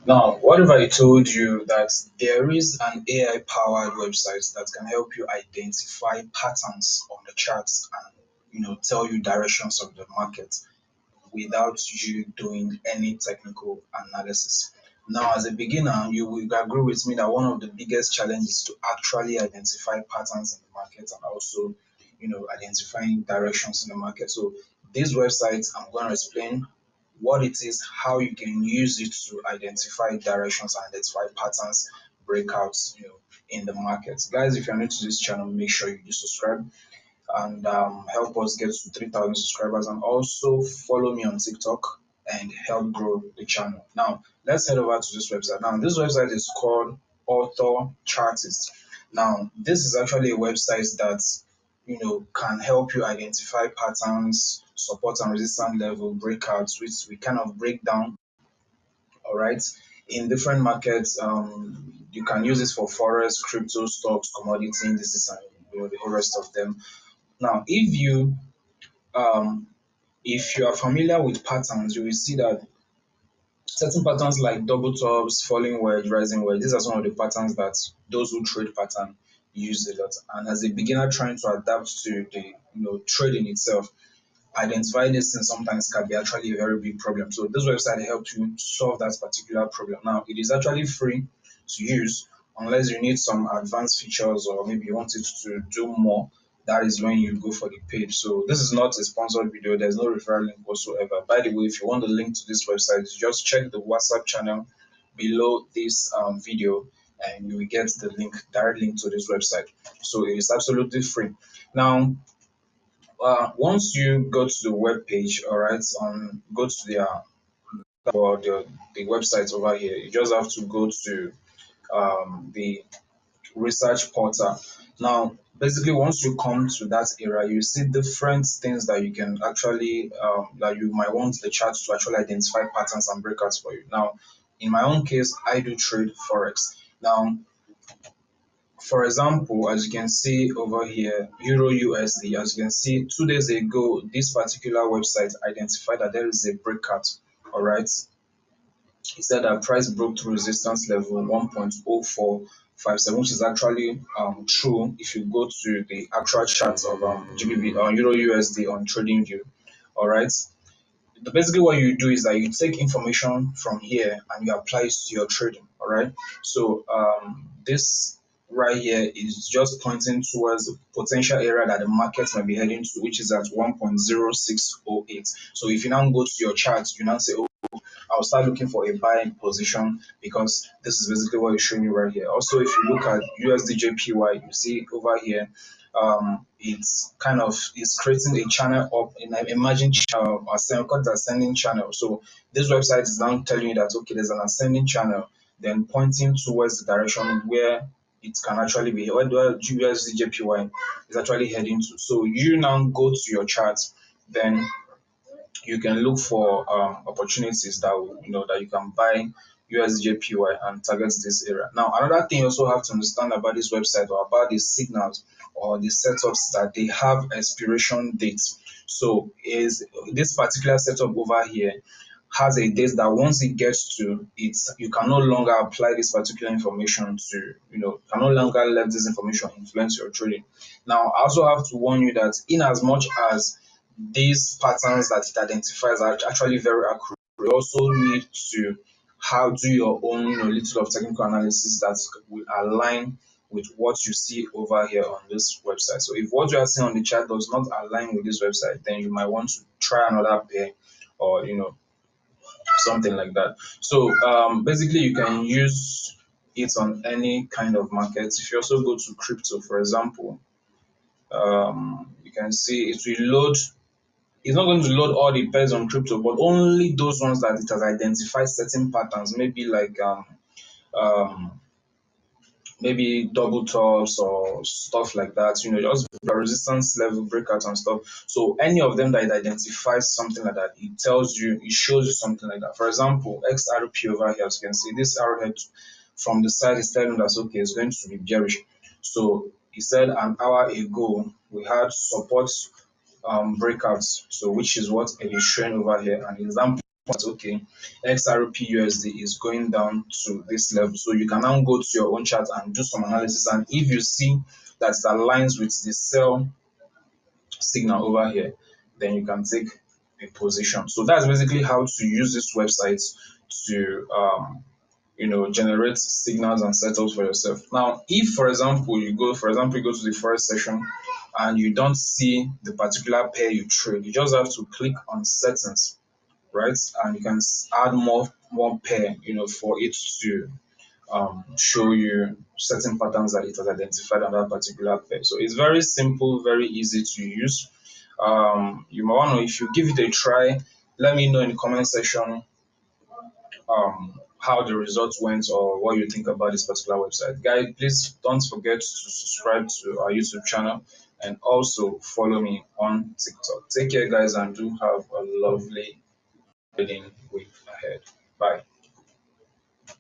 Now, what if I told you that there is an AI powered website that can help you identify patterns on the charts and tell you directions of the market without you doing any technical analysis? Now, as a beginner, you will agree with me that one of the biggest challenges is to actually identify patterns in the market and also, identifying directions in the market. So, this website, I'm going to explain what it is, how you can use it to identify directions and identify patterns, breakouts, in the market. Guys, if you're new to this channel, make sure you do subscribe and help us get to 3,000 subscribers, and also follow me on TikTok and help grow the channel. Now, let's head over to this website. Now, this website is called Autochartist. Now, this is actually a website that can help you identify patterns, support and resistance level, breakouts, which we kind of break down, all right, in different markets. You can use this for forex, crypto, stocks, commodity indices, and the whole rest of them. Now, um, if you are familiar with patterns, you will see that certain patterns like double tops, falling wedge, rising wedge, these are some of the patterns that those who trade pattern use a lot. And as a beginner trying to adapt to the trading itself, identifying these things sometimes can be actually a very big problem. So this website helps you solve that particular problem. Now, it is actually free to use unless you need some advanced features or maybe you want it to do more. That is when you go for the paid. So this is not a sponsored video. There's no referral link whatsoever. By the way, if you want the link to this website, just check the WhatsApp channel below this video and you will get the link, direct link to this website. So it is absolutely free. Now, once you go to the web page, all right, go to the website over here. You just have to go to the research portal. Now, basically, once you come to that area, you see different things that you can actually that you might want the chart to actually identify patterns and breakouts for you. Now, in my own case, I do trade forex. Now, for example, as you can see over here, Euro USD, as you can see, 2 days ago, this particular website identified that there is a breakout. All right. It said that price broke through resistance level 1.0457, which is actually true if you go to the actual chart of GBP or Euro USD on TradingView. All right. Basically, what you do is that you take information from here and you apply it to your trading. All right. So this right here is just pointing towards the potential area that the market might be heading to, which is at 1.0608. So if you now go to your chart, you now say, oh, I'll start looking for a buying position because this is basically what it's showing you right here. Also, if you look at USDJPY, you see over here, it's creating a channel up in an emerging channel, called the ascending channel. So this website is now telling you that okay, there's an ascending channel, then pointing towards the direction where it can actually be, where the USDJPY is actually heading to. So you now go to your chart, then you can look for opportunities that that you can buy USJPY and target this area. Now, another thing you also have to understand about this website or about the signals or the setups that they have expiration dates. So, is this particular setup over here has a date that once it gets to it, you can no longer apply this particular information to, can no longer let this information influence your trading. Now, I also have to warn you that in as much as these patterns that it identifies are actually very accurate, you also need to do your own, little of technical analysis that will align with what you see over here on this website. So if what you are seeing on the chart does not align with this website, then you might want to try another pair or something like that. So basically you can use it on any kind of market. If you also go to crypto, for example, you can see it will load. It's not going to load all the pairs on crypto, but only those ones that it has identified certain patterns, maybe like um, maybe double tops or stuff like that, just resistance level breakouts and stuff. So any of them that it identifies something like that, it tells you, it shows you something like that. For example, XRP over here, as you can see, this arrowhead from the side is telling us, okay, it's going to be bearish. So he said an hour ago we had support breakouts, so which is what it is showing over here. An example But okay, XRP USD is going down to this level. So you can now go to your own chart and do some analysis. And if you see that it aligns with the sell signal over here, then you can take a position. So that's basically how to use this website to generate signals and setups for yourself. Now, if for example you go to the Forex session and you don't see the particular pair you trade, you just have to click on settings, right? And you can add more pair, for it to show you certain patterns that it has identified on that particular pair. So it's very simple, very easy to use. You might want to, if you give it a try, let me know in the comment section how the results went or what you think about this particular website. Guys, please don't forget to subscribe to our YouTube channel and also follow me on TikTok. Take care, guys, and do have a lovely trading week ahead. Bye.